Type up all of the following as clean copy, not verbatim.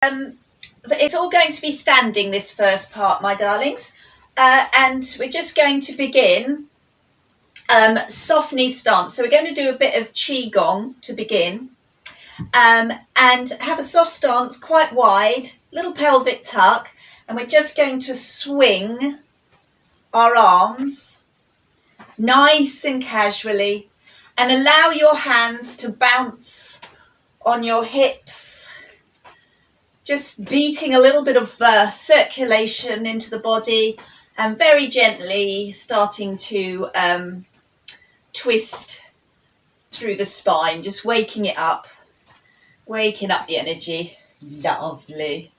It's all going to be standing, this first part, my darlings, and we're just going to begin soft knee stance. So we're going to do a bit of qigong to begin, and have a soft stance, quite wide, little pelvic tuck, and we're just going to swing our arms nice and casually and allow your hands to bounce on your hips, just beating a little bit of circulation into the body, and very gently starting to twist through the spine, just waking it up, waking up the energy. Lovely.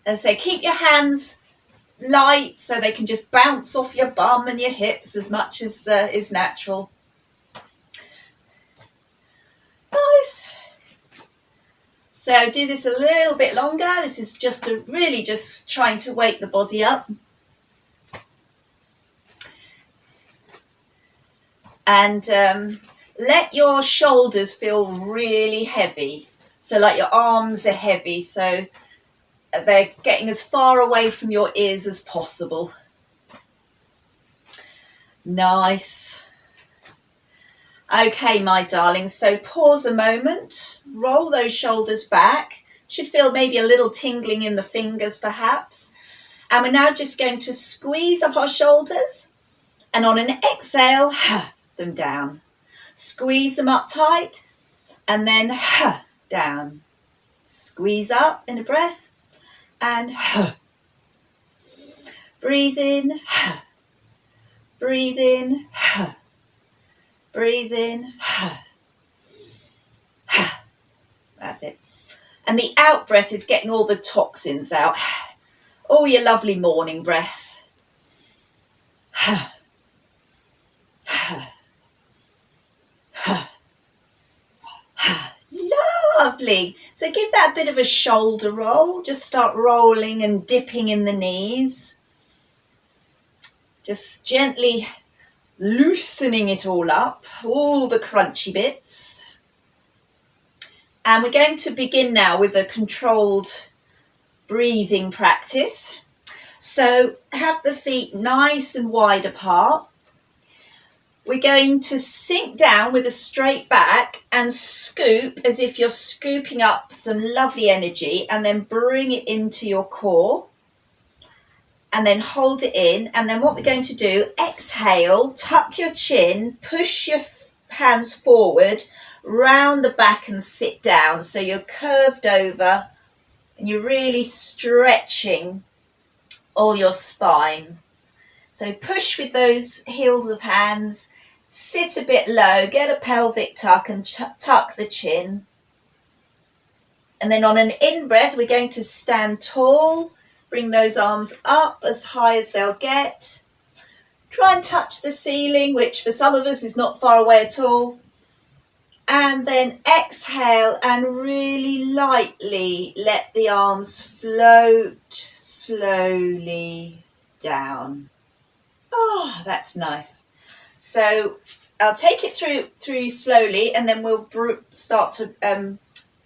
And so keep your hands light so they can just bounce off your bum and your hips as much as is natural. Nice. So do this a little bit longer. This is just really just trying to wake the body up. And let your shoulders feel really heavy. So like your arms are heavy, so they're getting as far away from your ears as possible. Nice. Okay, my darlings, so pause a moment, roll those shoulders back. Should feel maybe a little tingling in the fingers perhaps. And we're now just going to squeeze up our shoulders, and on an exhale, them down. Squeeze them up tight, and then down. Squeeze up in a breath, and breathe in, breathe in, breathe in. That's it. And the out breath is getting all the toxins out. All your lovely morning breath. Lovely. So give that a bit of a shoulder roll. Just start rolling and dipping in the knees. Just gently loosening it all up, all the crunchy bits. And we're going to begin now with a controlled breathing practice. So have the feet nice and wide apart. We're going to sink down with a straight back and scoop as if you're scooping up some lovely energy, and then bring it into your core. And then hold it in. And then what we're going to do, exhale, tuck your chin, push your hands forward, round the back and sit down. So you're curved over and you're really stretching all your spine. So push with those heels of hands, sit a bit low, get a pelvic tuck and tuck the chin. And then on an in-breath, we're going to stand tall. Bring those arms up as high as they'll get. Try and touch the ceiling, which for some of us is not far away at all. And then exhale and really lightly let the arms float slowly down. Oh, that's nice. So I'll take it through slowly, and then we'll start to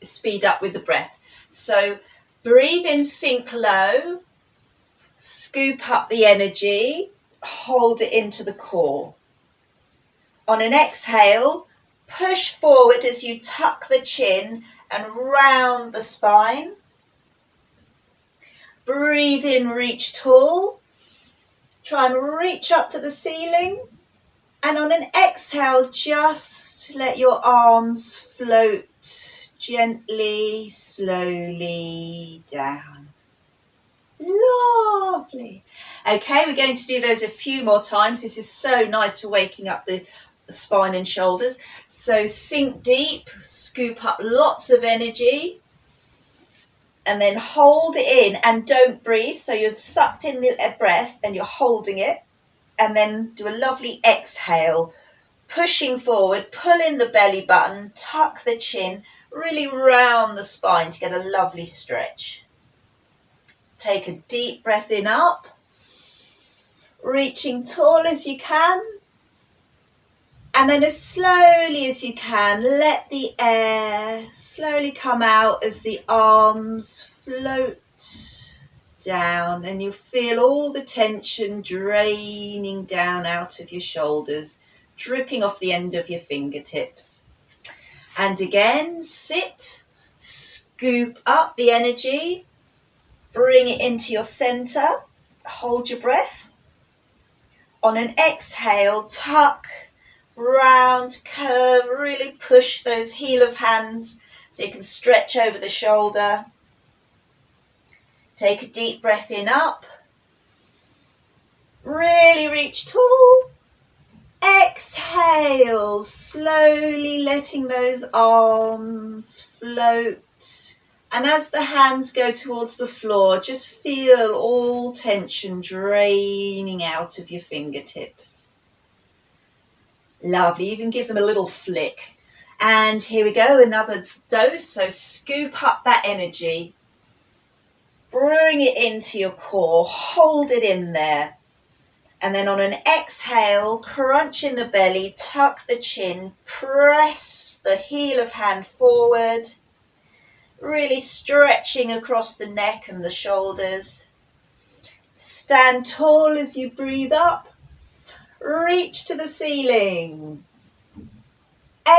speed up with the breath. So breathe in, sink low, scoop up the energy, hold it into the core. On an exhale, push forward as you tuck the chin and round the spine. Breathe in, reach tall. Try and reach up to the ceiling. And on an exhale, just let your arms float gently, slowly down. Lovely. Okay, we're going to do those a few more times. This is so nice for waking up the spine and shoulders. So sink deep, scoop up lots of energy, and then hold it in and don't breathe. So you've sucked in the breath and you're holding it, and then do a lovely exhale, pushing forward, pull in the belly button, tuck the chin, really round the spine to get a lovely stretch. Take a deep breath in up, reaching tall as you can. And then as slowly as you can, let the air slowly come out as the arms float down, and you feel all the tension draining down out of your shoulders, dripping off the end of your fingertips. And again, sit, scoop up the energy, bring it into your center, hold your breath. On an exhale, tuck, round, curve, really push those heel of hands so you can stretch over the shoulder. Take a deep breath in up. Really reach tall. Exhale, slowly letting those arms float. And as the hands go towards the floor, just feel all tension draining out of your fingertips. Lovely, you can give them a little flick. And here we go, another dose. So scoop up that energy. Bring it into your core, hold it in there. And then on an exhale, crunch in the belly, tuck the chin, press the heel of hand forward, really stretching across the neck and the shoulders. Stand tall as you breathe up, reach to the ceiling.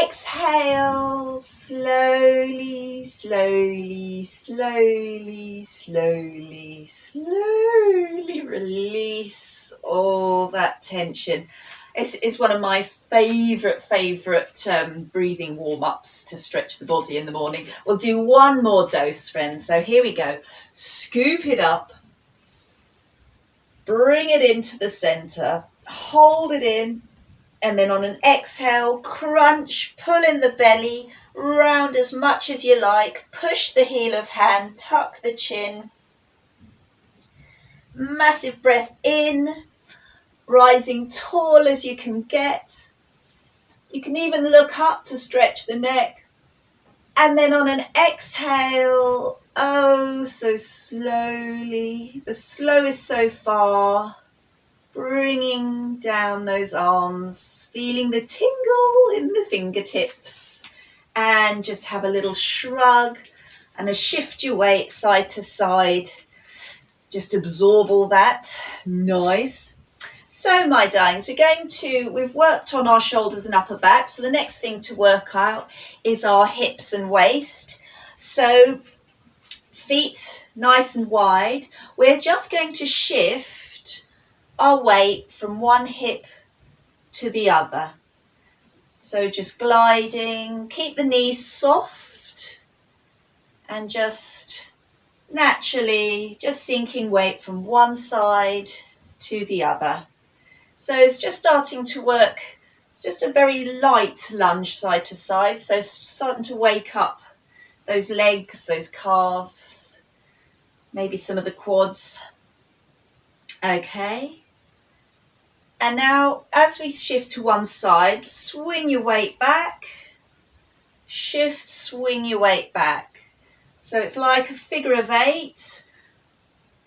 Exhale, slowly, slowly, slowly, slowly, slowly release all that tension. This is one of my favourite breathing warm-ups to stretch the body in the morning. We'll do one more dose, friends. So here we go. Scoop it up. Bring it into the centre. Hold it in. And then on an exhale, crunch, pull in the belly, round as much as you like, push the heel of hand, tuck the chin. Massive breath in, rising tall as you can get. You can even look up to stretch the neck. And then on an exhale, oh, so slowly, the slowest so far. Bringing down those arms, feeling the tingle in the fingertips, and just have a little shrug and a shift your weight side to side. Just absorb all that. Nice. So my darlings, we've worked on our shoulders and upper back. So the next thing to work out is our hips and waist. So feet nice and wide. We're just going to shift our weight from one hip to the other. So just gliding, keep the knees soft and just naturally just sinking weight from one side to the other. So it's just starting to work. It's just a very light lunge side to side. So starting to wake up those legs, those calves, maybe some of the quads. Okay. And now, as we shift to one side, swing your weight back, shift, swing your weight back. So it's like a figure of 8.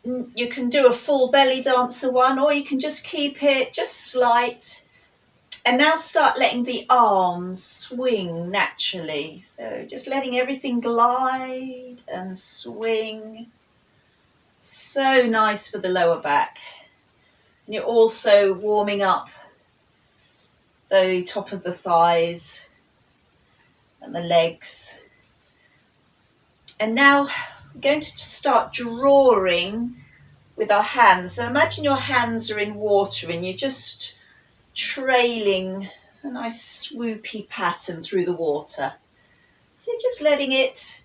You can do a full belly dancer one, or you can just keep it just slight. And now start letting the arms swing naturally. So just letting everything glide and swing. So nice for the lower back. And you're also warming up the top of the thighs and the legs. And now we're going to start drawing with our hands. So imagine your hands are in water and you're just trailing a nice swoopy pattern through the water. So just letting it.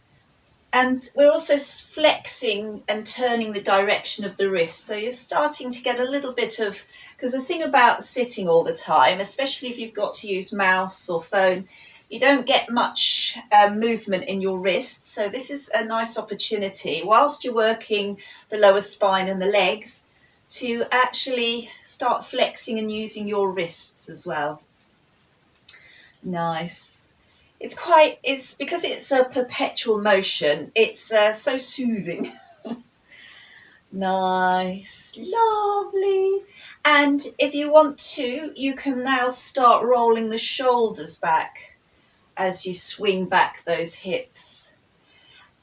And we're also flexing and turning the direction of the wrist. So you're starting to get a little bit of, because the thing about sitting all the time, especially if you've got to use mouse or phone, you don't get much movement in your wrists. So this is a nice opportunity, whilst you're working the lower spine and the legs, to actually start flexing and using your wrists as well. Nice. It's because it's a perpetual motion, it's so soothing. Nice, lovely. And if you want to, you can now start rolling the shoulders back as you swing back those hips.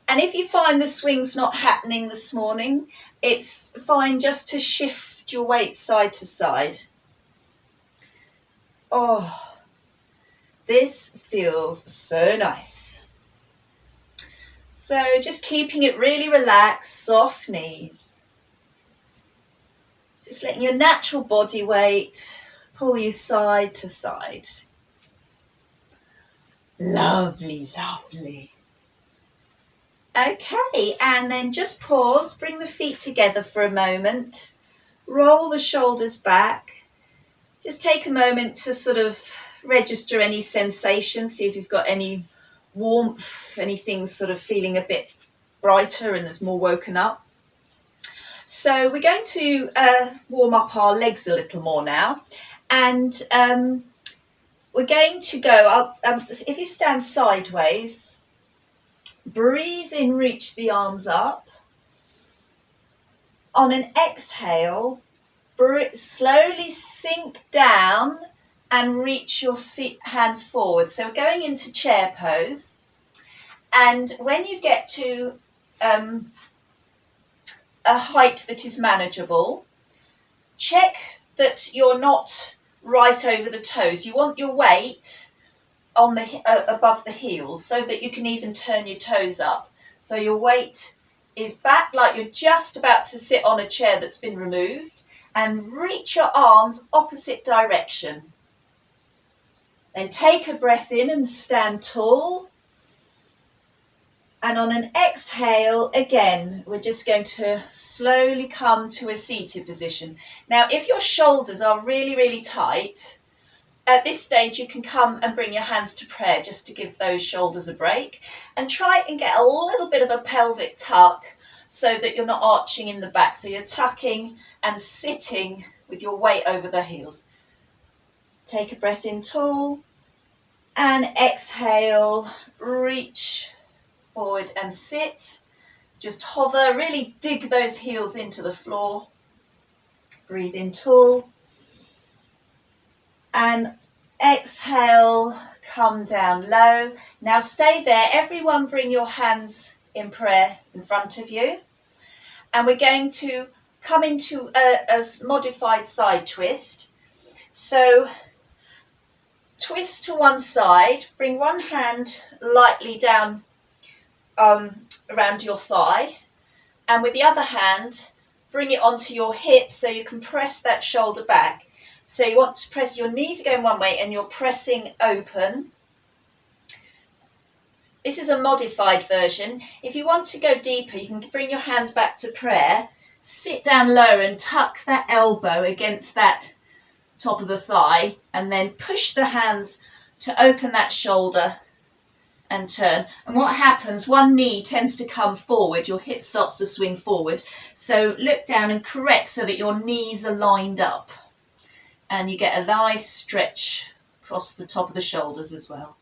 And if you find the swing's not happening this morning, it's fine just to shift your weight side to side. Oh, this feels so nice. So just keeping it really relaxed, soft knees. Just letting your natural body weight pull you side to side. Lovely, lovely. Okay, and then just pause, bring the feet together for a moment, roll the shoulders back. Just take a moment to sort of register any sensations, see if you've got any warmth, anything sort of feeling a bit brighter and has more woken up. So we're going to warm up our legs a little more now, and we're going to go up. If you stand sideways, breathe in, reach the arms up. On an exhale, slowly sink down and reach your hands forward. So we're going into chair pose, and when you get to a height that is manageable, check that you're not right over the toes. You want your weight on the above the heels so that you can even turn your toes up. So your weight is back like you're just about to sit on a chair that's been removed, and reach your arms opposite direction. Then take a breath in and stand tall. And on an exhale, again, we're just going to slowly come to a seated position. Now, if your shoulders are really, really tight, at this stage you can come and bring your hands to prayer just to give those shoulders a break. And try and get a little bit of a pelvic tuck so that you're not arching in the back. So you're tucking and sitting with your weight over the heels. Take a breath in tall. And exhale, reach forward and sit. Just hover, really dig those heels into the floor. Breathe in tall. And exhale, come down low. Now stay there. Everyone bring your hands in prayer in front of you. And we're going to come into a modified side twist. So twist to one side, bring one hand lightly down around your thigh, and with the other hand bring it onto your hip so you can press that shoulder back. So you want to press, your knees are going one way and you're pressing open. This is a modified version. If you want to go deeper, you can bring your hands back to prayer, sit down lower and tuck that elbow against that top of the thigh, and then push the hands to open that shoulder and turn. And what happens, one knee tends to come forward, your hip starts to swing forward. So look down and correct so that your knees are lined up. And you get a nice stretch across the top of the shoulders as well.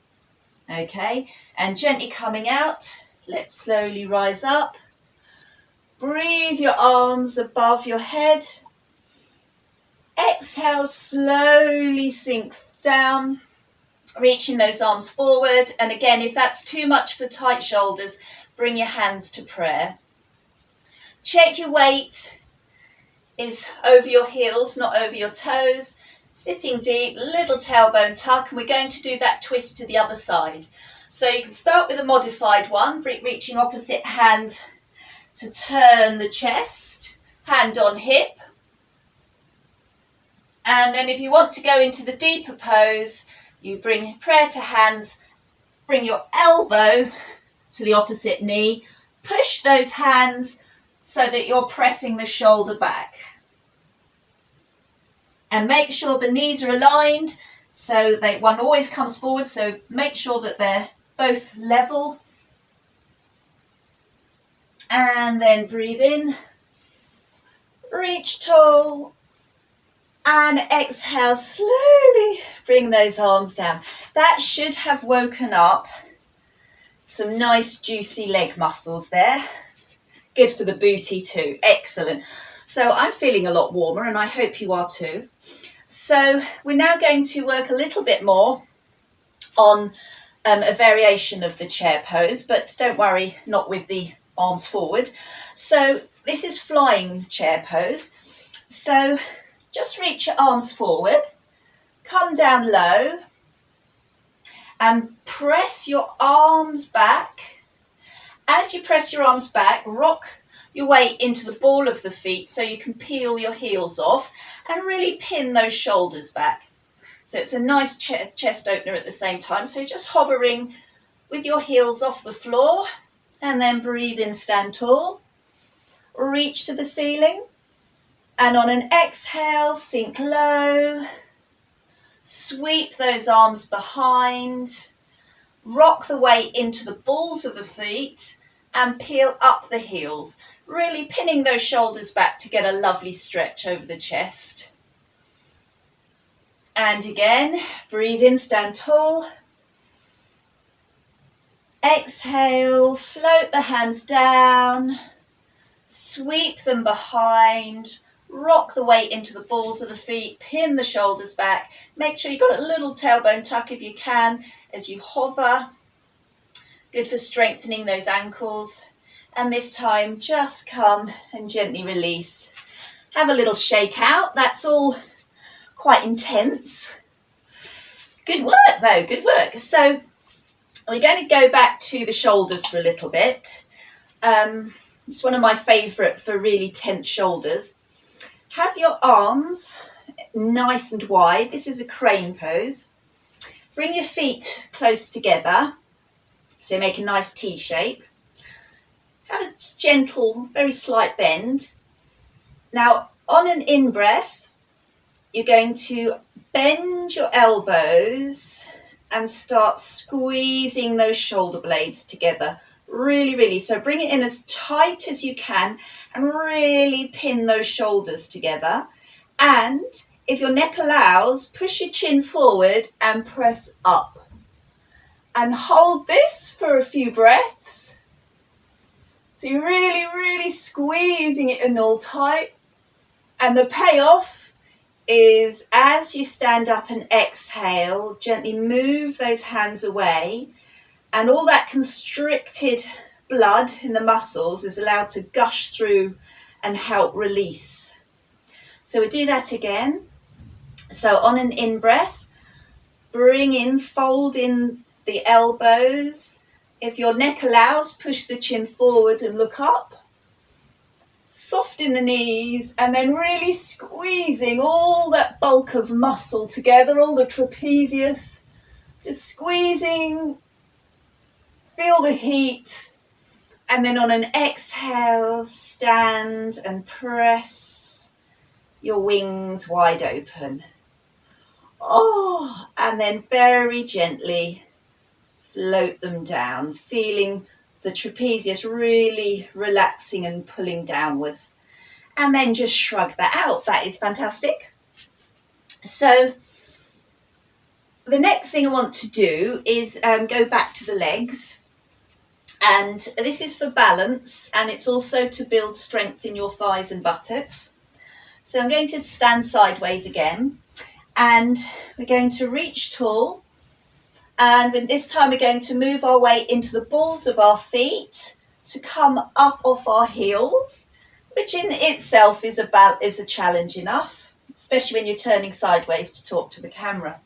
Okay, and gently coming out, let's slowly rise up. Breathe your arms above your head. Exhale, slowly sink down, reaching those arms forward. And again, if that's too much for tight shoulders, bring your hands to prayer. Check your weight is over your heels, not over your toes. Sitting deep, little tailbone tuck, and we're going to do that twist to the other side. So you can start with a modified one, reaching opposite hand to turn the chest, hand on hip. And then if you want to go into the deeper pose, you bring prayer to hands, bring your elbow to the opposite knee, push those hands so that you're pressing the shoulder back. And make sure the knees are aligned so that one always comes forward, so make sure that they're both level. And then breathe in, reach tall, and exhale, slowly bring those arms down. That should have woken up some nice juicy leg muscles there. Good for the booty too, excellent. So I'm feeling a lot warmer, and I hope you are too. So we're now going to work a little bit more on a variation of the chair pose, but don't worry, not with the arms forward. So this is flying chair pose. So just reach your arms forward, come down low, and press your arms back. As you press your arms back, rock your weight into the ball of the feet so you can peel your heels off and really pin those shoulders back. So it's a nice chest opener at the same time. So just hovering with your heels off the floor, and then breathe in, stand tall, reach to the ceiling, and on an exhale, sink low, sweep those arms behind, rock the weight into the balls of the feet and peel up the heels, really pinning those shoulders back to get a lovely stretch over the chest. And again, breathe in, stand tall. Exhale, float the hands down, sweep them behind, rock the weight into the balls of the feet, pin the shoulders back. Make sure you've got a little tailbone tuck if you can as you hover. Good for strengthening those ankles. And this time, just come and gently release. Have a little shake out. That's all quite intense. Good work though, good work. So we're going to go back to the shoulders for a little bit. It's one of my favourite for really tense shoulders. Have your arms nice and wide. This is a crane pose. Bring your feet close together, so make a nice T shape. Have a gentle, very slight bend. Now, on an in-breath, you're going to bend your elbows and start squeezing those shoulder blades together. Really, really. So bring it in as tight as you can and really pin those shoulders together. And if your neck allows, push your chin forward and press up. And hold this for a few breaths. So you're really, really squeezing it in all tight. And the payoff is as you stand up and exhale, gently move those hands away, and all that constricted blood in the muscles is allowed to gush through and help release. So we do that again. So on an in-breath, bring in, fold in the elbows. If your neck allows, push the chin forward and look up. Soften the knees and then really squeezing all that bulk of muscle together, all the trapezius, just squeezing, feel the heat, and then on an exhale, stand and press your wings wide open. Oh, and then very gently float them down, feeling the trapezius really relaxing and pulling downwards. And then just shrug that out. That is fantastic. So the next thing I want to do is go back to the legs. And this is for balance, and it's also to build strength in your thighs and buttocks. So I'm going to stand sideways again, and we're going to reach tall. And this time we're going to move our way into the balls of our feet to come up off our heels, which in itself is a challenge enough, especially when you're turning sideways to talk to the camera.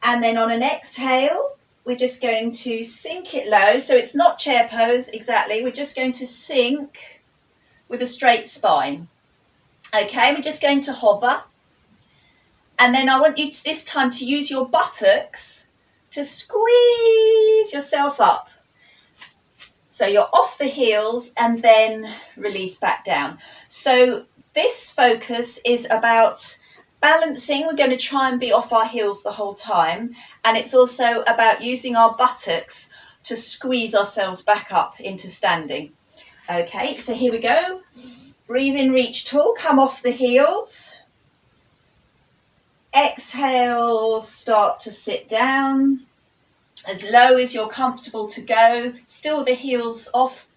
And then on an exhale, we're just going to sink it low. So it's not chair pose exactly. We're just going to sink with a straight spine. Okay, we're just going to hover. And then I want you to, this time, to use your buttocks to squeeze yourself up. So you're off the heels and then release back down. So this focus is about balancing. We're going to try and be off our heels the whole time. And it's also about using our buttocks to squeeze ourselves back up into standing. Okay, so here we go. Breathe in, reach tall, come off the heels. Exhale, start to sit down as low as you're comfortable to go, still the heels off.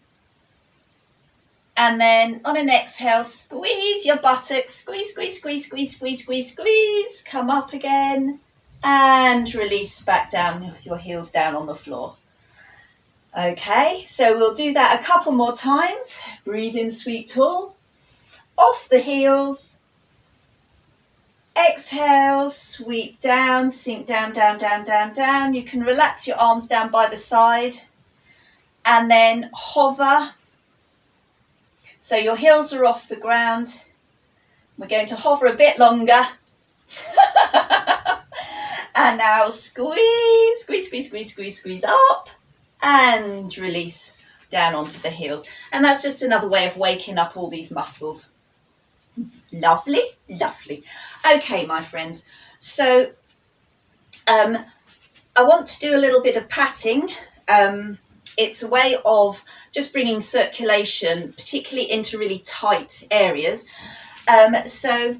And then on an exhale, squeeze your buttocks, squeeze, squeeze, squeeze, squeeze, squeeze, squeeze, squeeze. Come up again and release back down, your heels down on the floor. Okay, so we'll do that a couple more times. Breathe in, sweet tall. Off the heels. Exhale, sweep down, sink down, down, down, down, down. You can relax your arms down by the side and then hover. So your heels are off the ground. We're going to hover a bit longer. And now squeeze, squeeze, squeeze, squeeze, squeeze, squeeze up and release down onto the heels. And that's just another way of waking up all these muscles. Lovely, lovely. Okay, my friends. So I want to do a little bit of patting. It's a way of just bringing circulation, particularly into really tight areas. So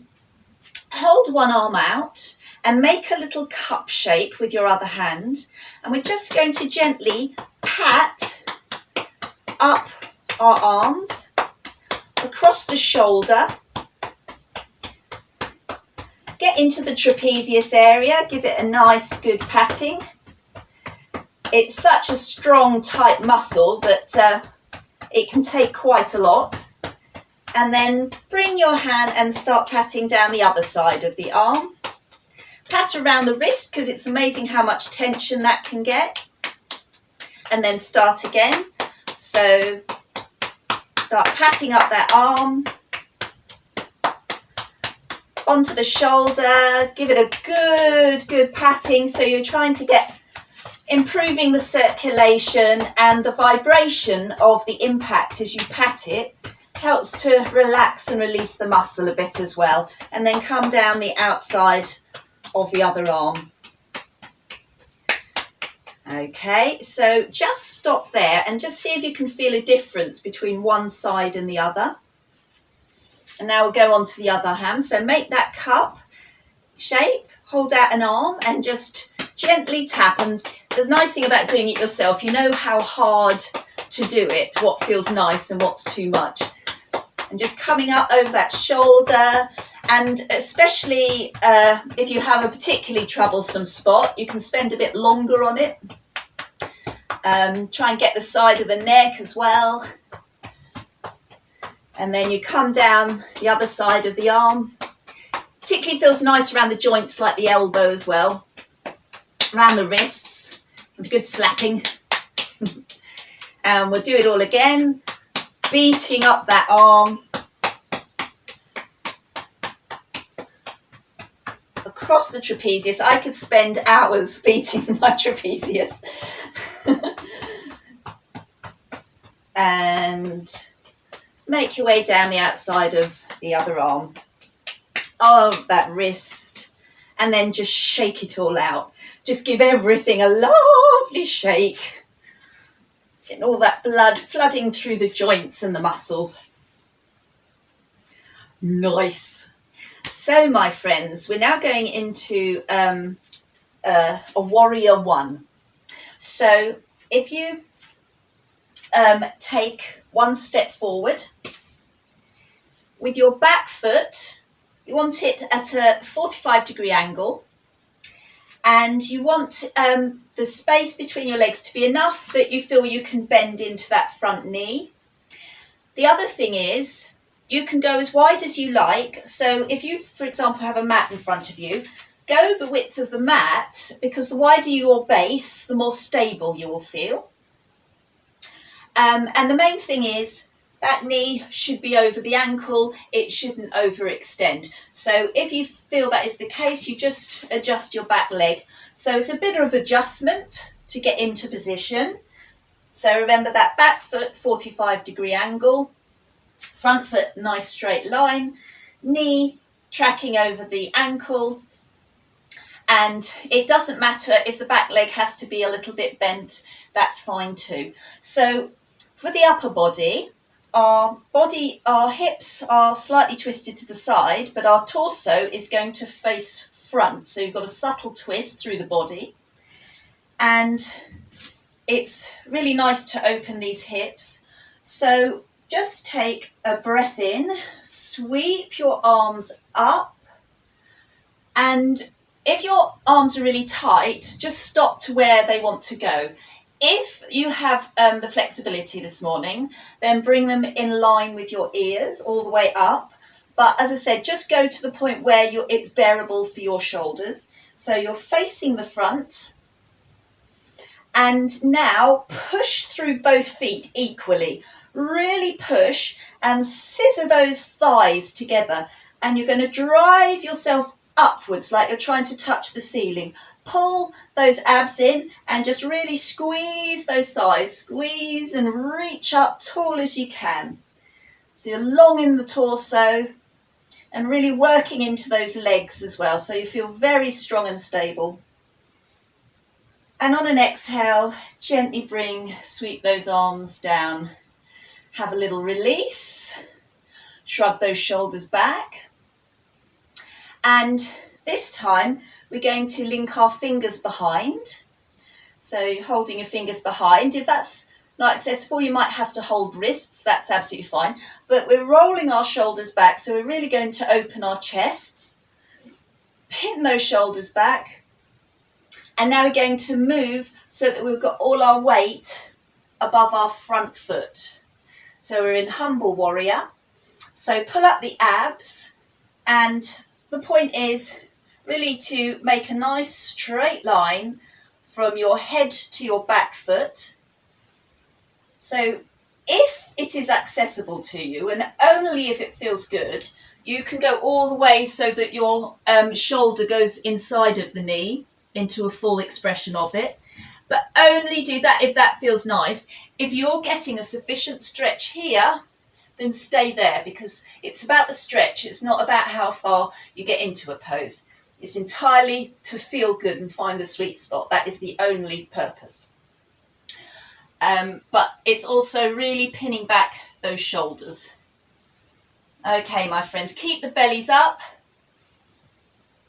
hold one arm out and make a little cup shape with your other hand. And we're just going to gently pat up our arms across the shoulder. Get into the trapezius area, give it a nice good patting. It's such a strong, tight muscle that it can take quite a lot. And then bring your hand and start patting down the other side of the arm. Pat around the wrist because it's amazing how much tension that can get. And then start again. So start patting up that arm. Onto the shoulder. Give it a good patting. So you're trying to get improving the circulation and the vibration of the impact as you pat it helps to relax and release the muscle a bit as well. And then come down the outside of the other arm. Okay, so just stop there and just see if you can feel a difference between one side and the other. And now we'll go on to the other hand. So make that cup shape, hold out an arm and just gently tap. And the nice thing about doing it yourself, you know how hard to do it, what feels nice and what's too much. And just coming up over that shoulder, and especially if you have a particularly troublesome spot, you can spend a bit longer on it. Try and get the side of the neck as well. And then you come down the other side of the arm. Particularly feels nice around the joints like the elbow as well. Around the wrists, good slapping. And we'll do it all again. Beating up that arm. Across the trapezius. I could spend hours beating my trapezius. And make your way down the outside of the other arm. Oh, that wrist. And then just shake it all out. Just give everything a lovely shake. Getting all that blood flooding through the joints and the muscles. Nice. So, my friends, we're now going into a warrior one. So, if you take one step forward, with your back foot, you want it at a 45-degree angle. And you want the space between your legs to be enough that you feel you can bend into that front knee. The other thing is, you can go as wide as you like. So if you, for example, have a mat in front of you, go the width of the mat, because the wider your base, the more stable you will feel. And the main thing is, that knee should be over the ankle, it shouldn't overextend. So if you feel that is the case, you just adjust your back leg. So it's a bit of adjustment to get into position. So remember that back foot, 45-degree angle, front foot, nice straight line, knee tracking over the ankle. And it doesn't matter if the back leg has to be a little bit bent, that's fine too. So for the upper body, our hips are slightly twisted to the side, but our torso is going to face front. So you've got a subtle twist through the body. And it's really nice to open these hips. So just take a breath in, sweep your arms up, and if your arms are really tight, just stop to where they want to go. If you have the flexibility this morning, then bring them in line with your ears all the way up. But as I said, just go to the point where it's bearable for your shoulders. So you're facing the front. And now push through both feet equally. Really push and scissor those thighs together. And you're going to drive yourself upwards like you're trying to touch the ceiling. Pull those abs in and just really squeeze those thighs. Squeeze and reach up tall as you can. So you're long in the torso and really working into those legs as well. So you feel very strong and stable. And on an exhale, gently sweep those arms down. Have a little release. Shrug those shoulders back. And this time, we're going to link our fingers behind. So you're holding your fingers behind. If that's not accessible, you might have to hold wrists. That's absolutely fine. But we're rolling our shoulders back. So we're really going to open our chests. Pin those shoulders back. And now we're going to move so that we've got all our weight above our front foot. So we're in humble warrior. So pull up the abs, and the point is really to make a nice straight line from your head to your back foot. So if it is accessible to you, and only if it feels good, you can go all the way so that your shoulder goes inside of the knee into a full expression of it. But only do that if that feels nice. If you're getting a sufficient stretch here, then stay there, because it's about the stretch. It's not about how far you get into a pose. It's entirely to feel good and find the sweet spot. That is the only purpose. But it's also really pinning back those shoulders. Okay, my friends, keep the bellies up.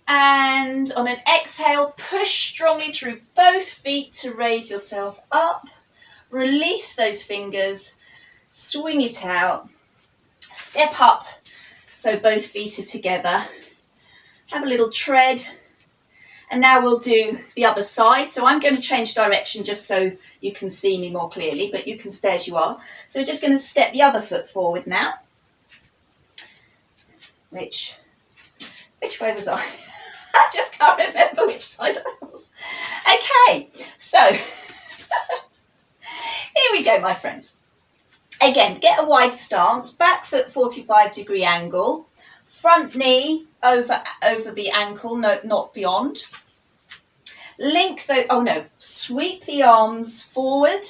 And on an exhale, push strongly through both feet to raise yourself up. Release those fingers. Swing it out. Step up so both feet are together. Have a little tread. And now we'll do the other side. So I'm going to change direction just so you can see me more clearly, but you can stay as you are. So we're just going to step the other foot forward now. Which way was I? I just can't remember which side I was. Okay, so here we go, my friends. Again, get a wide stance, back foot 45-degree angle, front knee over the ankle, no, not beyond. Sweep the arms forward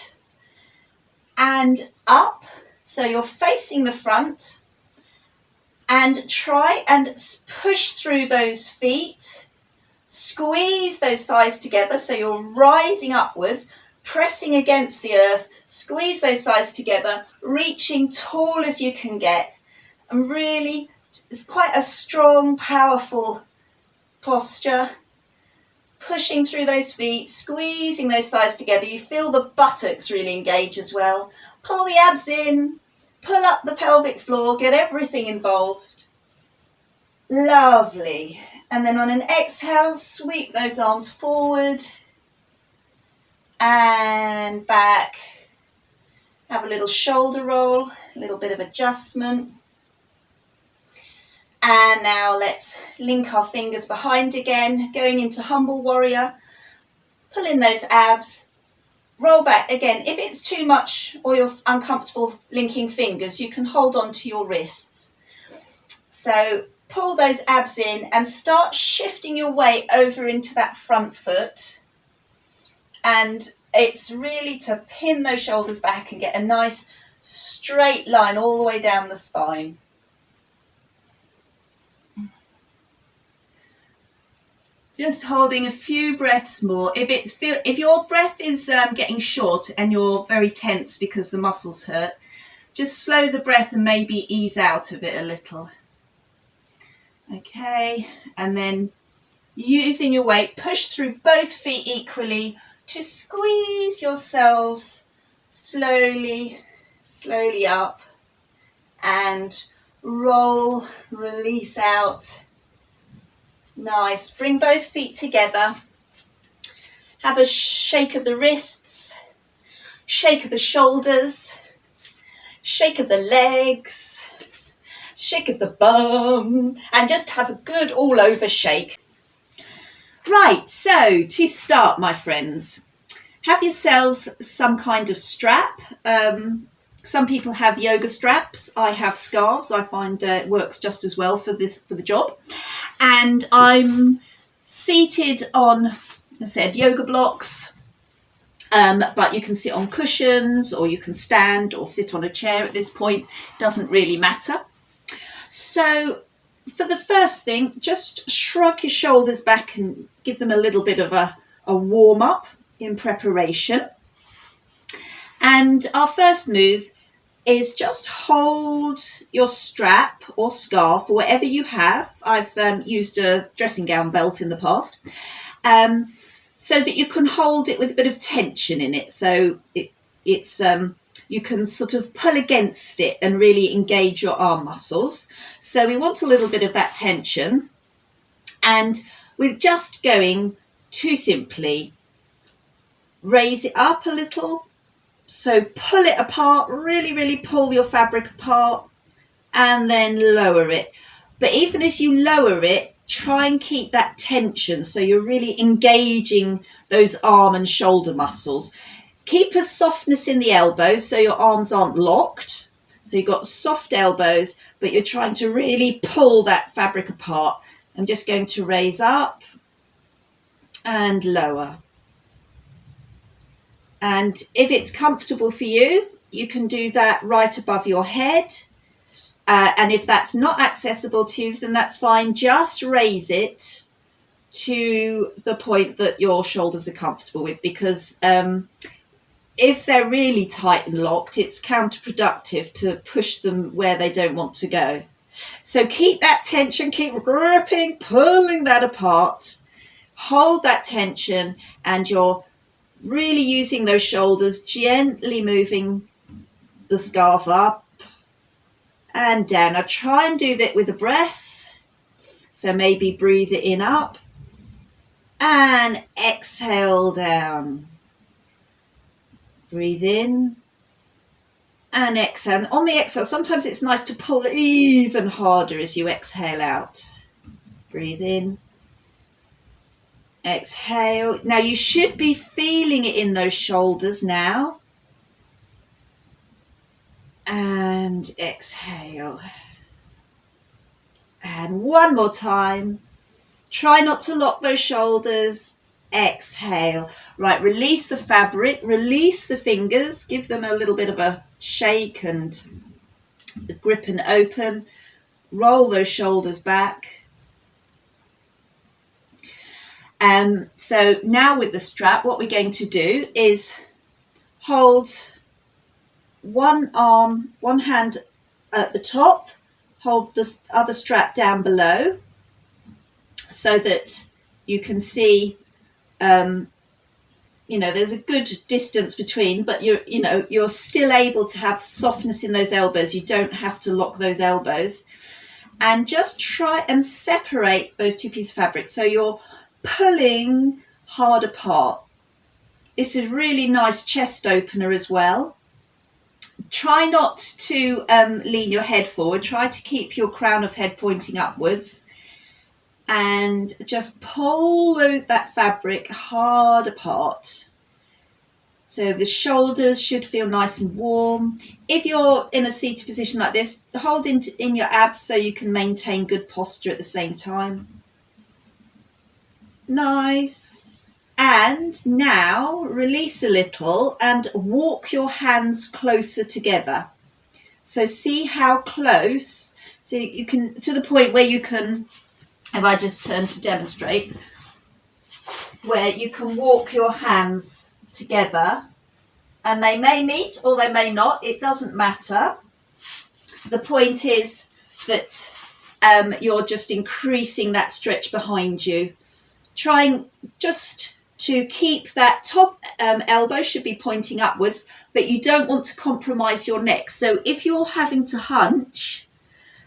and up, so you're facing the front. And try and push through those feet. Squeeze those thighs together so you're rising upwards, pressing against the earth. Squeeze those thighs together, reaching tall as you can get. And really, it's quite a strong, powerful posture. Pushing through those feet, squeezing those thighs together. You feel the buttocks really engage as well. Pull the abs in. Pull up the pelvic floor, get everything involved. Lovely. And then on an exhale, sweep those arms forward and back. Have a little shoulder roll, a little bit of adjustment. And now let's link our fingers behind again, going into humble warrior. Pull in those abs. Roll back again. If it's too much or you're uncomfortable linking fingers, you can hold on to your wrists. So pull those abs in and start shifting your weight over into that front foot. And it's really to pin those shoulders back and get a nice straight line all the way down the spine. Just holding a few breaths more. If your breath is getting short and you're very tense because the muscles hurt, just slow the breath and maybe ease out of it a little. Okay, and then using your weight, push through both feet equally to squeeze yourselves slowly up. and roll, release out. Nice. Bring both feet together. Have a shake of the wrists, shake of the shoulders, shake of the legs, shake of the bum, and just have a good all over shake. Right, so to start, my friends, have yourselves some kind of strap. Some people have yoga straps. I have scarves. I find it works just as well for the job. And I'm seated on, as I said, yoga blocks. But you can sit on cushions, or you can stand or sit on a chair at this point. Doesn't really matter. So for the first thing, just shrug your shoulders back and give them a little bit of a warm up in preparation. And our first move is just hold your strap or scarf or whatever you have. I've used a dressing gown belt in the past, so that you can hold it with a bit of tension in it. So it's you can sort of pull against it and really engage your arm muscles. So we want a little bit of that tension, and we're just going to simply raise it up a little. So pull it apart, really pull your fabric apart, and then lower it. But even as you lower it, try and keep that tension, so you're really engaging those arm and shoulder muscles. Keep a softness in the elbows so your arms aren't locked. So you've got soft elbows, but you're trying to really pull that fabric apart. I'm just going to raise up and lower. And if it's comfortable for you, you can do that right above your head. And if that's not accessible to you, then that's fine. Just raise it to the point that your shoulders are comfortable with, because if they're really tight and locked, it's counterproductive to push them where they don't want to go. So keep that tension, keep gripping, pulling that apart. Hold that tension, and you're really using those shoulders, gently moving the scarf up and down. Now try and do that with a breath. So maybe breathe it in up and exhale down. Breathe in and exhale. And on the exhale, sometimes it's nice to pull even harder as you exhale out. Breathe in. Exhale. Now you should be feeling it in those shoulders now. And exhale. And one more time. Try not to lock those shoulders. Exhale. Right, release the fabric, release the fingers, give them a little bit of a shake and grip and open. Roll those shoulders back. So now with the strap, what we're going to do is hold one arm, one hand at the top, hold the other strap down below, so that you can see, there's a good distance between, but you're still able to have softness in those elbows. You don't have to lock those elbows. And just try and separate those two pieces of fabric, so you're pulling hard apart. This is really nice chest opener as well. Try not to lean your head forward. Try to keep your crown of head pointing upwards, and just pull that fabric hard apart. So the shoulders should feel nice and warm. If you're in a seated position like this, hold in your abs so you can maintain good posture at the same time. Nice. And now release a little and walk your hands closer together. So see how close, so you can, to the point where you can, if I just turn to demonstrate, where you can walk your hands together, and they may meet or they may not, it doesn't matter. The point is that you're just increasing that stretch behind you. Trying just to keep that top elbow should be pointing upwards, but you don't want to compromise your neck. So if you're having to hunch,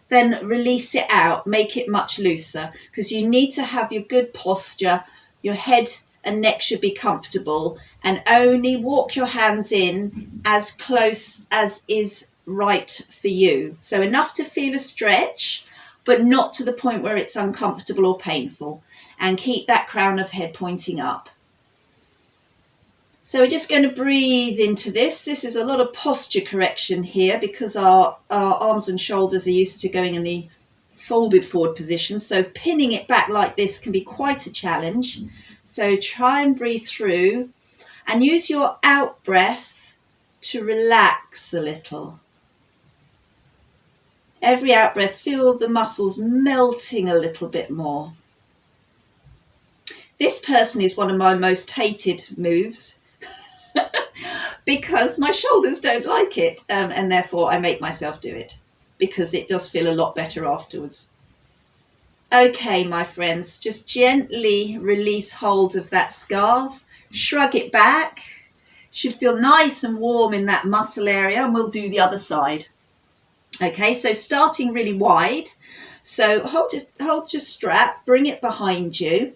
then release it out, make it much looser, because you need to have your good posture. Your head and neck should be comfortable, and only walk your hands in as close as is right for you. So enough to feel a stretch, but not to the point where it's uncomfortable or painful. And keep that crown of head pointing up. So we're just going to breathe into this. This is a lot of posture correction here because our arms and shoulders are used to going in the folded forward position. So pinning it back like this can be quite a challenge. So try and breathe through and use your out breath to relax a little. Every out breath, feel the muscles melting a little bit more. This person is one of my most hated moves because my shoulders don't like it, and therefore I make myself do it because it does feel a lot better afterwards. Okay, my friends, just gently release hold of that scarf, shrug it back. Should feel nice and warm in that muscle area, and we'll do the other side. Okay, so starting really wide. So hold your strap, bring it behind you,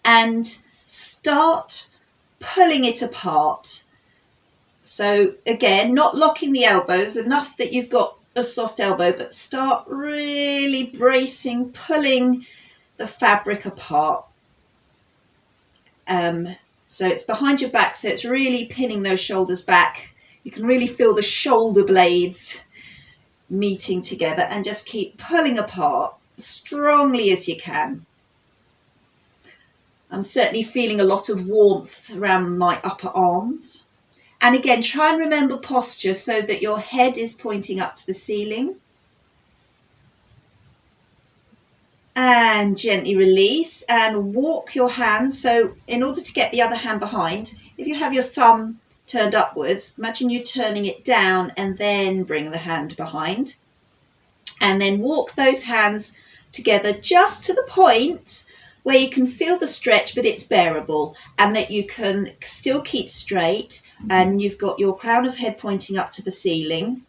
and start pulling it apart. So again, not locking the elbows, enough that you've got a soft elbow, but start really bracing, pulling the fabric apart. So it's behind your back, so it's really pinning those shoulders back. You can really feel the shoulder blades meeting together, and just keep pulling apart as strongly as you can. I'm certainly feeling a lot of warmth around my upper arms. And again, try and remember posture so that your head is pointing up to the ceiling. And gently release and walk your hands. So in order to get the other hand behind, if you have your thumb turned upwards, imagine you turning it down and then bring the hand behind. And then walk those hands together just to the point where you can feel the stretch, but it's bearable, and that you can still keep straight, and you've got your crown of head pointing up to the ceiling.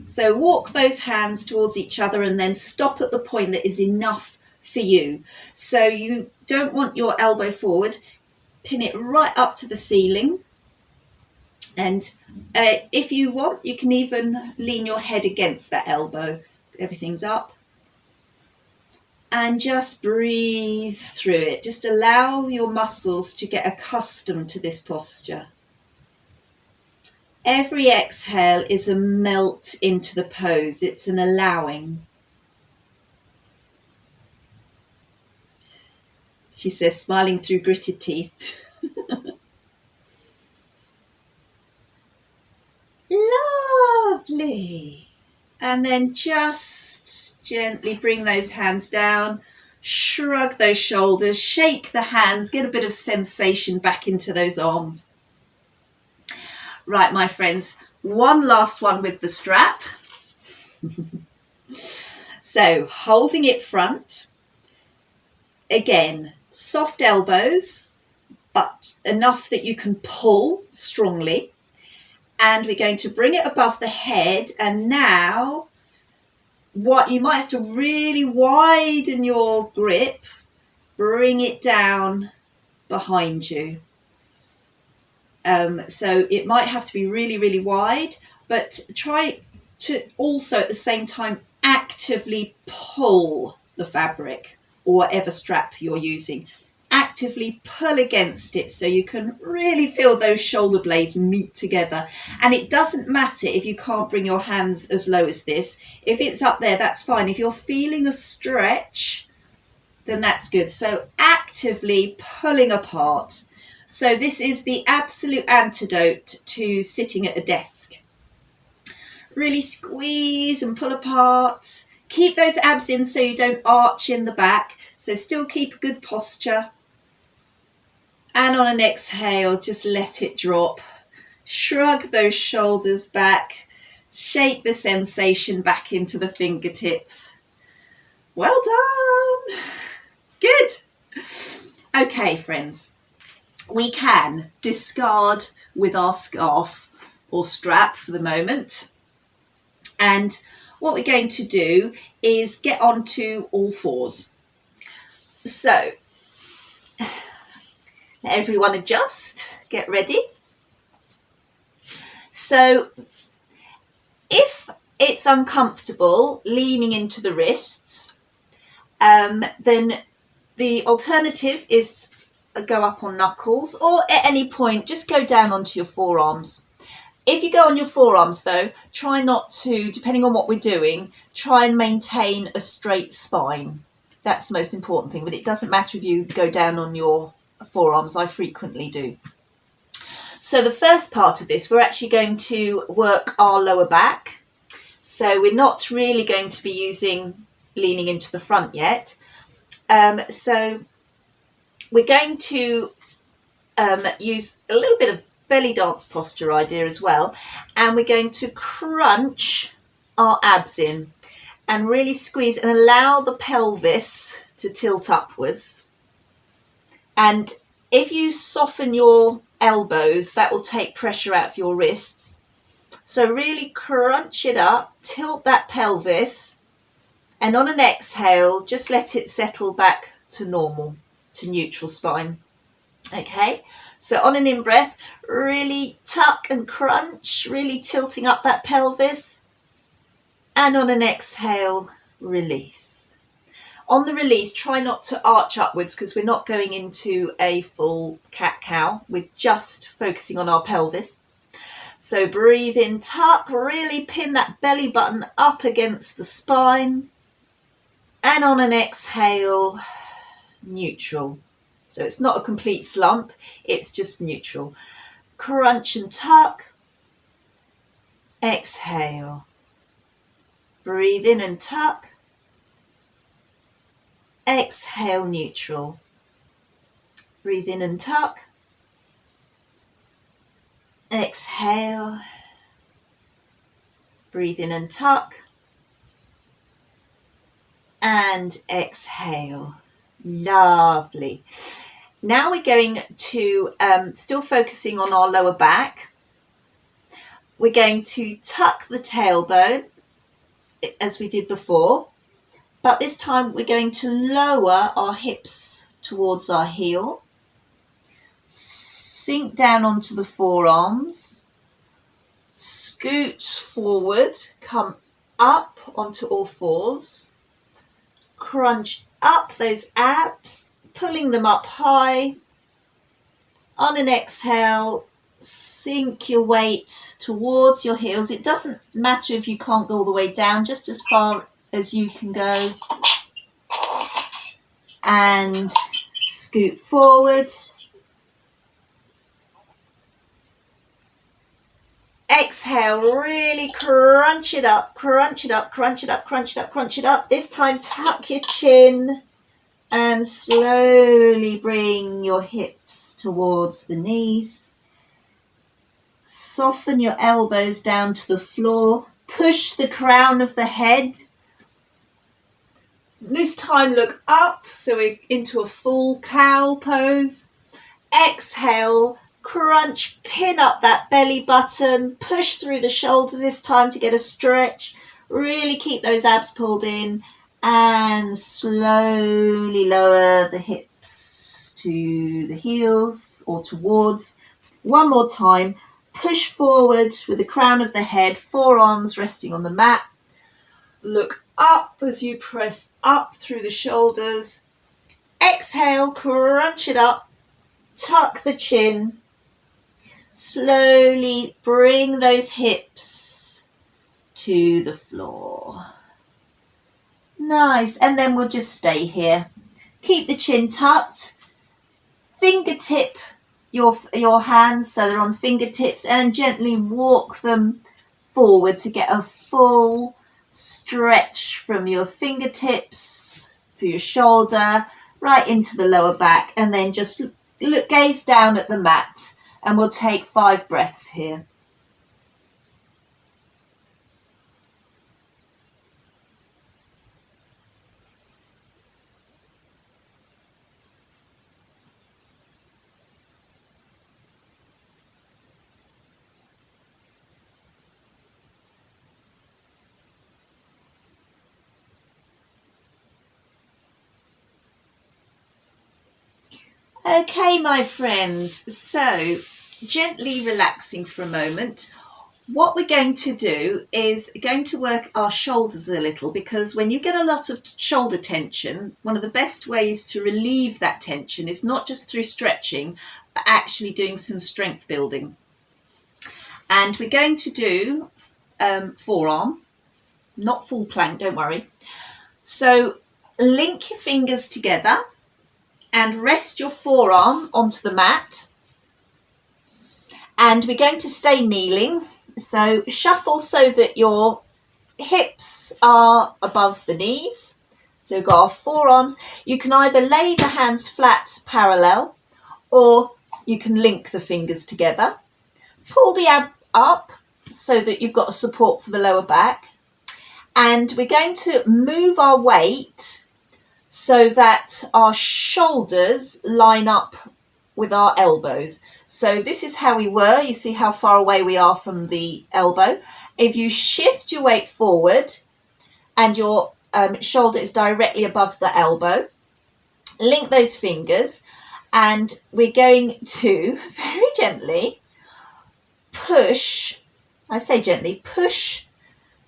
So walk those hands towards each other and then stop at the point that is enough for you. So you don't want your elbow forward, pin it right up to the ceiling. And if you want, you can even lean your head against that elbow. Everything's up. And just breathe through it. Just allow your muscles to get accustomed to this posture. Every exhale is a melt into the pose. It's an allowing. She says, smiling through gritted teeth. Lovely. And then just gently bring those hands down, shrug those shoulders, shake the hands, get a bit of sensation back into those arms. Right, my friends, one last one with the strap. So holding it front, again, soft elbows, but enough that you can pull strongly. And we're going to bring it above the head. And now what you might have to really widen your grip, bring it down behind you. So it might have to be really, really wide, but try to also at the same time actively pull the fabric or whatever strap you're using. Actively pull against it so you can really feel those shoulder blades meet together. And it doesn't matter if you can't bring your hands as low as this. If it's up there, that's fine. If you're feeling a stretch, then that's good. So actively pulling apart. So this is the absolute antidote to sitting at a desk. Really squeeze and pull apart. Keep those abs in so you don't arch in the back. So still keep a good posture. And on an exhale, just let it drop. Shrug those shoulders back. Shake the sensation back into the fingertips. Well done. Good. Okay, friends, we can discard with our scarf or strap for the moment. And what we're going to do is get onto all fours. So let everyone adjust, get ready. So if it's uncomfortable leaning into the wrists, then the alternative is go up on knuckles, or at any point just go down onto your forearms. If you go on your forearms though, try not to, depending on what we're doing, try and maintain a straight spine. That's the most important thing, but it doesn't matter if you go down on your forearms. I frequently do. So the first part of this, we're actually going to work our lower back. So we're not really going to be leaning into the front yet. So we're going to use a little bit of belly dance posture idea as well. And we're going to crunch our abs in and really squeeze and allow the pelvis to tilt upwards. And if you soften your elbows, that will take pressure out of your wrists. So really crunch it up, tilt that pelvis, and on an exhale, just let it settle back to normal, to neutral spine. Okay, so on an in-breath, really tuck and crunch, really tilting up that pelvis. And on an exhale, release. On the release, try not to arch upwards because we're not going into a full cat-cow. We're just focusing on our pelvis. So breathe in, tuck, really pin that belly button up against the spine. And on an exhale, neutral. So it's not a complete slump, it's just neutral. Crunch and tuck. Exhale. Breathe in and tuck. Exhale, neutral. Breathe in and tuck. Exhale. Breathe in and tuck. And exhale. Lovely. Now we're going to, still focusing on our lower back, we're going to tuck the tailbone as we did before, but this time we're going to lower our hips towards our heel, sink down onto the forearms, scoot forward, come up onto all fours, crunch up those abs, pulling them up high. On an exhale, sink your weight towards your heels. It doesn't matter if you can't go all the way down, just as far as you can go. And scoot forward. Exhale, really crunch it up, crunch it up, crunch it up, crunch it up, crunch it up. This time tuck your chin and slowly bring your hips towards the knees. Soften your elbows down to the floor. Push the crown of the head. This time look up, so we're into a full cow pose. Exhale, crunch, pin up that belly button, push through the shoulders this time to get a stretch. Really keep those abs pulled in and slowly lower the hips to the heels or towards. One more time, push forward with the crown of the head, forearms resting on the mat. Look up as you press up through the shoulders. Exhale, crunch it up, tuck the chin. Slowly bring those hips to the floor. Nice, and then we'll just stay here. Keep the chin tucked. Fingertip your hands so they're on fingertips and gently walk them forward to get a full stretch from your fingertips through your shoulder right into the lower back, and then just gaze down at the mat, and we'll take 5 breaths here. Okay, my friends, so gently relaxing for a moment. What we're going to do is going to work our shoulders a little, because when you get a lot of shoulder tension, one of the best ways to relieve that tension is not just through stretching, but actually doing some strength building. And we're going to do forearm, not full plank, don't worry. So link your fingers together and rest your forearm onto the mat. And we're going to stay kneeling. So shuffle so that your hips are above the knees. So we've got our forearms. You can either lay the hands flat parallel, or you can link the fingers together. Pull the ab up so that you've got a support for the lower back. And we're going to move our weight so that our shoulders line up with our elbows. So this is how we were. You see how far away we are from the elbow. If you shift your weight forward and your shoulder is directly above the elbow, link those fingers, and we're going to very gently push, I say gently, push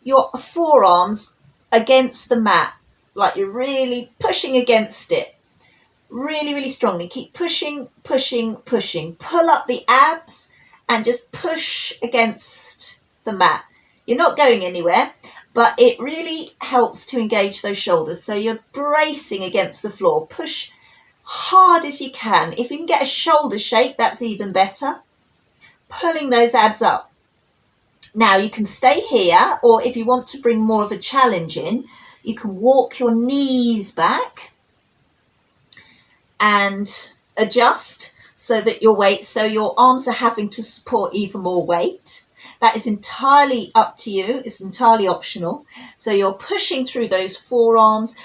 your forearms against the mat, like you're really pushing against it. Really, really strongly. Keep pushing, pushing, pushing. Pull up the abs and just push against the mat. You're not going anywhere, but it really helps to engage those shoulders. So you're bracing against the floor. Push hard as you can. If you can get a shoulder shake, that's even better. Pulling those abs up. Now you can stay here, or if you want to bring more of a challenge in, you can walk your knees back and adjust so that your arms are having to support even more weight. That is entirely up to you. It's entirely optional. So you're pushing through those forearms.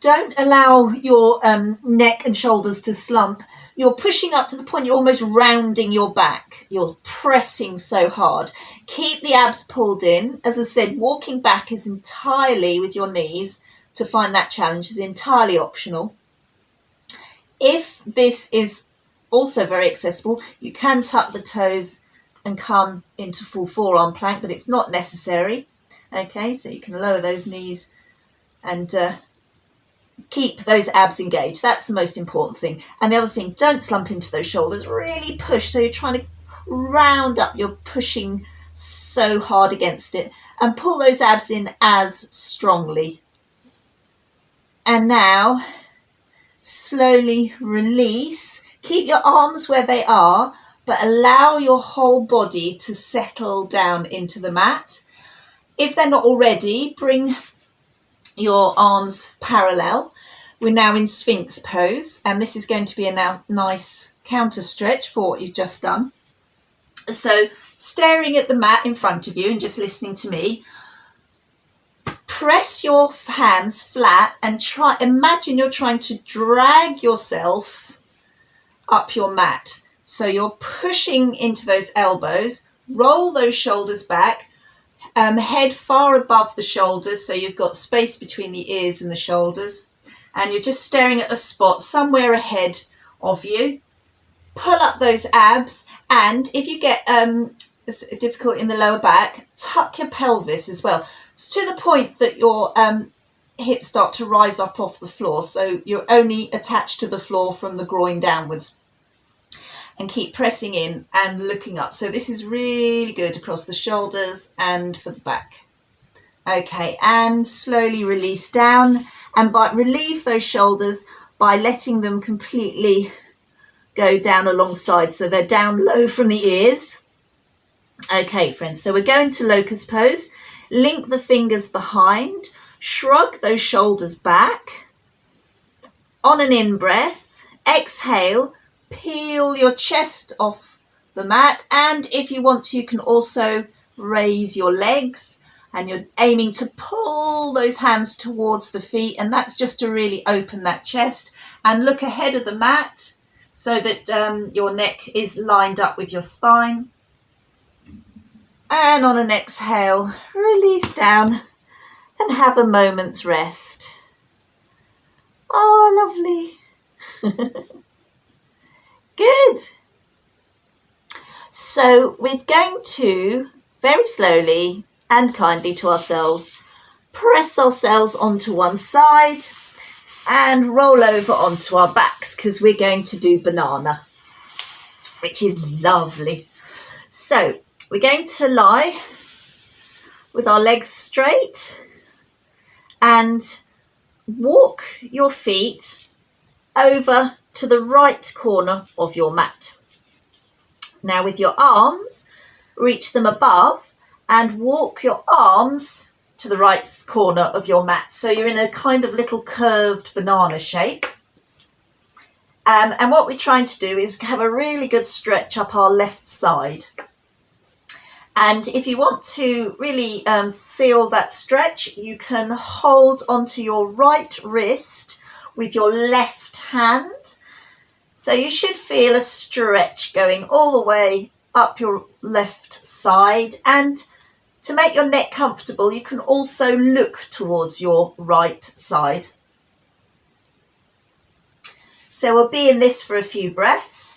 Don't allow your neck and shoulders to slump. You're pushing up to the point you're almost rounding your back. You're pressing so hard. Keep the abs pulled in. As I said, walking back is entirely with your knees. To find that challenge is entirely optional. If this is also very accessible, you can tuck the toes and come into full forearm plank, but it's not necessary. Okay, so you can lower those knees and keep those abs engaged. That's the most important thing. And the other thing, don't slump into those shoulders. Really push. So you're trying to round up. You're pushing so hard against it. And pull those abs in as strongly. And now slowly release. Keep your arms where they are, but allow your whole body to settle down into the mat. If they're not already, bring your arms parallel. We're now in Sphinx pose, and this is going to be a nice counter stretch for what you've just done. So staring at the mat in front of you and just listening to me, press your hands flat and imagine you're trying to drag yourself up your mat. So you're pushing into those elbows, roll those shoulders back, head far above the shoulders so you've got space between the ears and the shoulders, and you're just staring at a spot somewhere ahead of you. Pull up those abs, and if you get difficult in the lower back, tuck your pelvis as well, to the point that your hips start to rise up off the floor, so you're only attached to the floor from the groin downwards. And keep pressing in and looking up. So this is really good across the shoulders and for the back. Okay, and slowly release down, and relieve those shoulders by letting them completely go down alongside, so they're down low from the ears. Okay, friends, so we're going to locust pose. Link the fingers behind, shrug those shoulders back. On an in-breath, exhale, peel your chest off the mat, and if you want to, you can also raise your legs, and you're aiming to pull those hands towards the feet, and that's just to really open that chest, and look ahead of the mat so that your neck is lined up with your spine. And on an exhale, release down and have a moment's rest. Oh, lovely. good. So we're going to very slowly and kindly to ourselves press ourselves onto one side and roll over onto our backs because we're going to do banana, which is lovely. So we're going to lie with our legs straight and walk your feet over to the right corner of your mat. Now with your arms, reach them above and walk your arms to the right corner of your mat. So you're in a kind of little curved banana shape. And what we're trying to do is have a really good stretch up our left side. And if you want to really seal that stretch, you can hold onto your right wrist with your left hand. So you should feel a stretch going all the way up your left side. And to make your neck comfortable, you can also look towards your right side. So we'll be in this for a few breaths.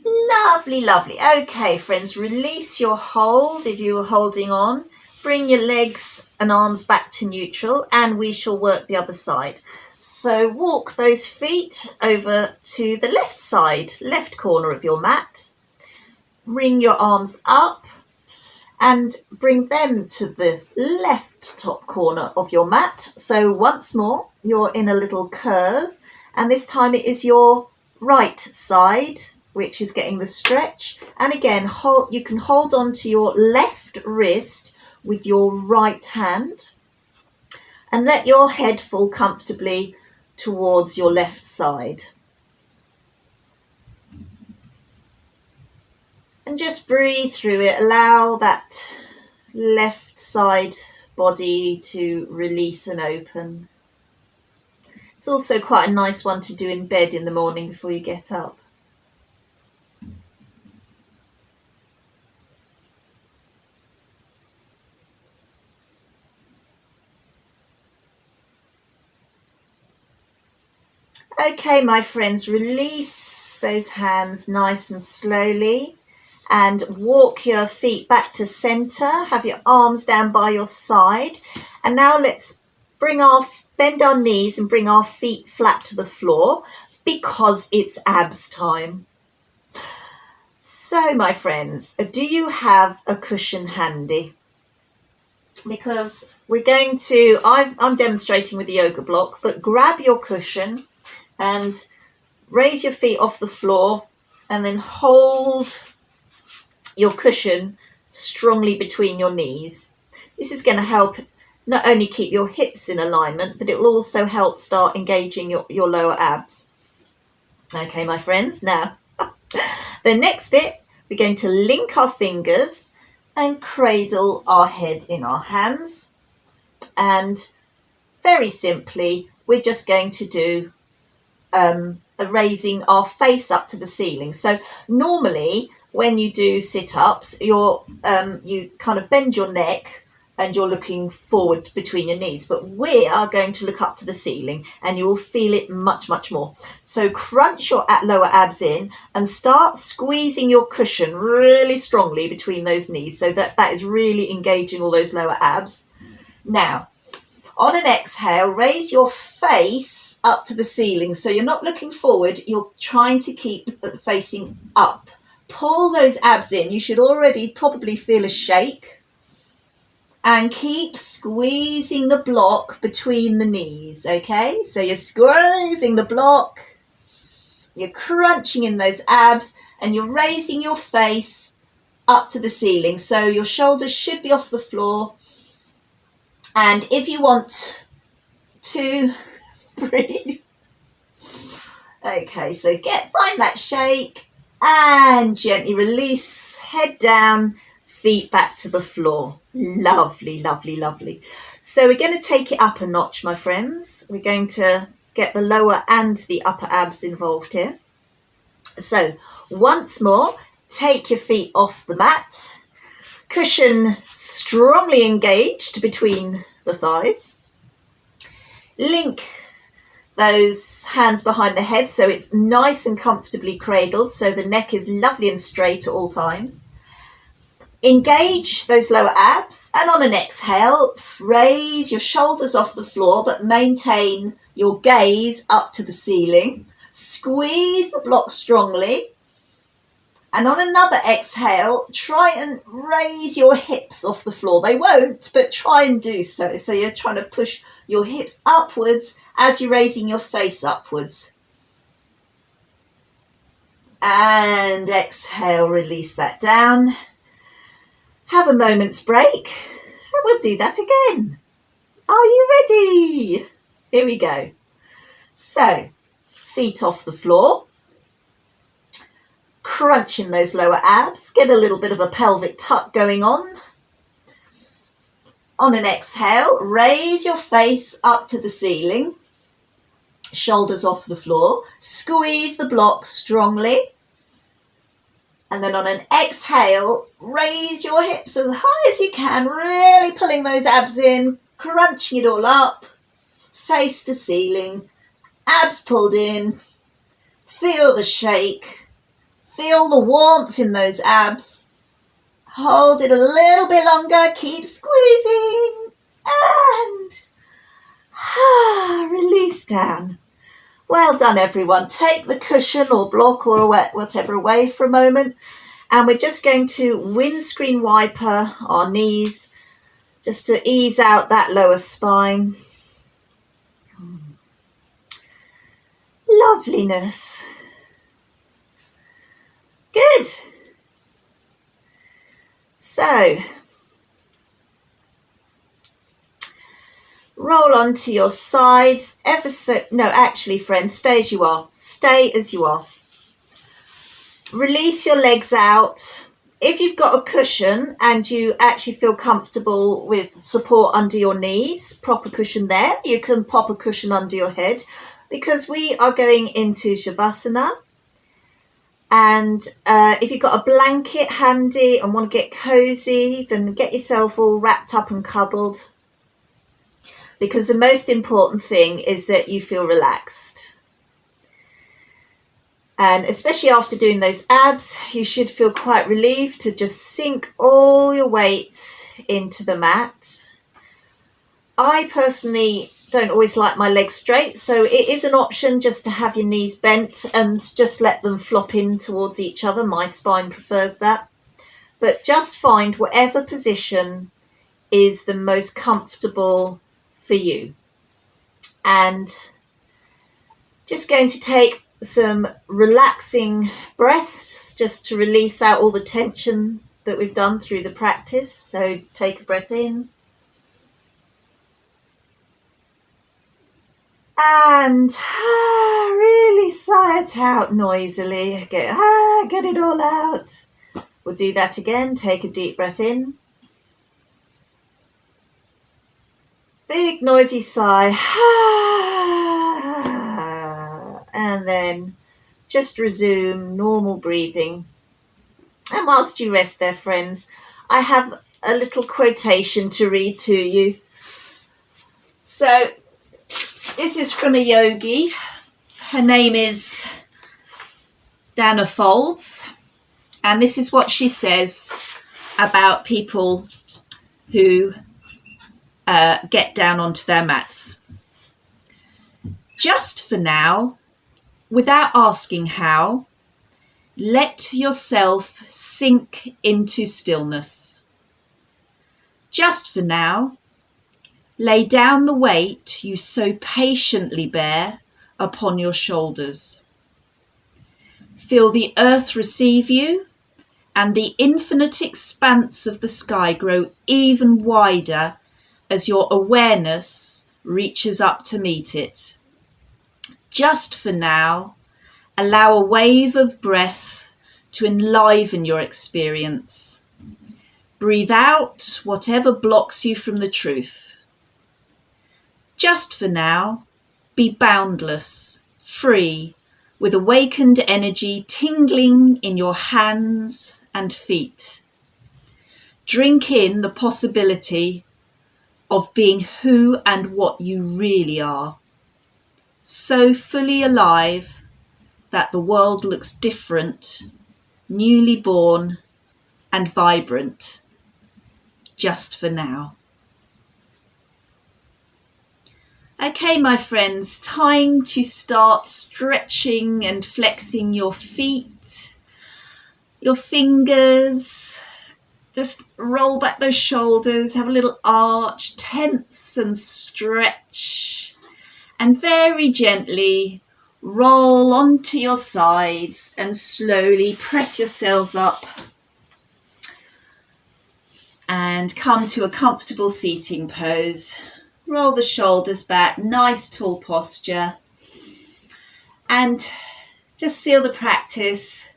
Lovely, lovely. Okay, friends, release your hold if you were holding on. Bring your legs and arms back to neutral and we shall work the other side. So walk those feet over to the left side, left corner of your mat. Bring your arms up and bring them to the left top corner of your mat. So once more, you're in a little curve and this time it is your right side which is getting the stretch. And again, you can hold on to your left wrist with your right hand and let your head fall comfortably towards your left side. And just breathe through it. Allow that left side body to release and open. It's also quite a nice one to do in bed in the morning before you get up. Okay, my friends, release those hands nice and slowly and walk your feet back to center. Have your arms down by your side. And now let's bend our knees and bring our feet flat to the floor because it's abs time. So, my friends, do you have a cushion handy? Because we're going to, I'm demonstrating with the yoga block, but grab your cushion and raise your feet off the floor and then hold your cushion strongly between your knees. This is going to help not only keep your hips in alignment, but it will also help start engaging your lower abs. Okay, my friends, now the next bit, we're going to link our fingers and cradle our head in our hands. And very simply, we're just going to do raising our face up to the ceiling. So normally when you do sit-ups, you kind of bend your neck and you're looking forward between your knees, but we are going to look up to the ceiling and you will feel it much, much more. So crunch your lower abs in and start squeezing your cushion really strongly between those knees so that is really engaging all those lower abs. Now, on an exhale, raise your face up to the ceiling. So you're not looking forward, you're trying to keep facing up. Pull those abs in. You should already probably feel a shake. And keep squeezing the block between the knees, okay? So you're squeezing the block, you're crunching in those abs, and you're raising your face up to the ceiling. So your shoulders should be off the floor. And if you want to breathe, okay, so find that shake and gently release, head down, feet back to the floor. Lovely, lovely, lovely. So we're going to take it up a notch, my friends. We're going to get the lower and the upper abs involved here. So once more, take your feet off the mat, cushion strongly engaged between the thighs, link those hands behind the head so it's nice and comfortably cradled, so the neck is lovely and straight at all times. Engage those lower abs, and on an exhale, raise your shoulders off the floor, but maintain your gaze up to the ceiling. Squeeze the block strongly. And on another exhale, try and raise your hips off the floor. They won't, but try and do so. So you're trying to push your hips upwards as you're raising your face upwards. And exhale, release that down. Have a moment's break, and we'll do that again. Are you ready? Here we go. So, feet off the floor. Crunching those lower abs. Get a little bit of a pelvic tuck going on. On an exhale, raise your face up to the ceiling. Shoulders off the floor. Squeeze the block strongly. And then on an exhale, raise your hips as high as you can, really pulling those abs in, crunching it all up, face to ceiling, abs pulled in, feel the shake, feel the warmth in those abs, hold it a little bit longer, keep squeezing, and release down. Well done, everyone. Take the cushion or block or whatever away for a moment. And we're just going to windscreen wiper our knees just to ease out that lower spine. Loveliness. Good. So, roll onto your sides actually friends, stay as you are. Stay as you are. Release your legs out. If you've got a cushion and you actually feel comfortable with support under your knees, proper cushion there, you can pop a cushion under your head, because we are going into Shavasana. And if you've got a blanket handy and want to get cozy, then get yourself all wrapped up and cuddled. Because the most important thing is that you feel relaxed. And especially after doing those abs, you should feel quite relieved to just sink all your weight into the mat. I personally don't always like my legs straight, so it is an option just to have your knees bent and just let them flop in towards each other. My spine prefers that. But just find whatever position is the most comfortable for you. And just going to take some relaxing breaths just to release out all the tension that we've done through the practice. So take a breath in and really sigh it out noisily. Get it all out. We'll do that again. Take a deep breath in. Big noisy sigh. And then just resume normal breathing. And whilst you rest there, friends, I have a little quotation to read to you. So this is from a yogi. Her name is Dana Folds. And this is what she says about people who get down onto their mats. Just for now, without asking how, let yourself sink into stillness. Just for now, lay down the weight you so patiently bear upon your shoulders. Feel the earth receive you and the infinite expanse of the sky grow even wider as your awareness reaches up to meet it. Just for now, allow a wave of breath to enliven your experience. Breathe out whatever blocks you from the truth. Just for now, Be boundless, free, with awakened energy tingling in your hands and feet. Drink in the possibility of being who and what you really are. So fully alive that the world looks different, newly born and vibrant, just for now. Okay, my friends, time to start stretching and flexing your feet, your fingers. Just roll back those shoulders, have a little arch, tense and stretch, and very gently roll onto your sides and slowly press yourselves up and come to a comfortable seating pose. Roll the shoulders back, nice tall posture, and just seal the practice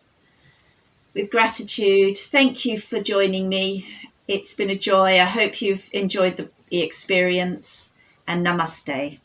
with gratitude. Thank you for joining me. It's been a joy. I hope you've enjoyed the experience, and namaste.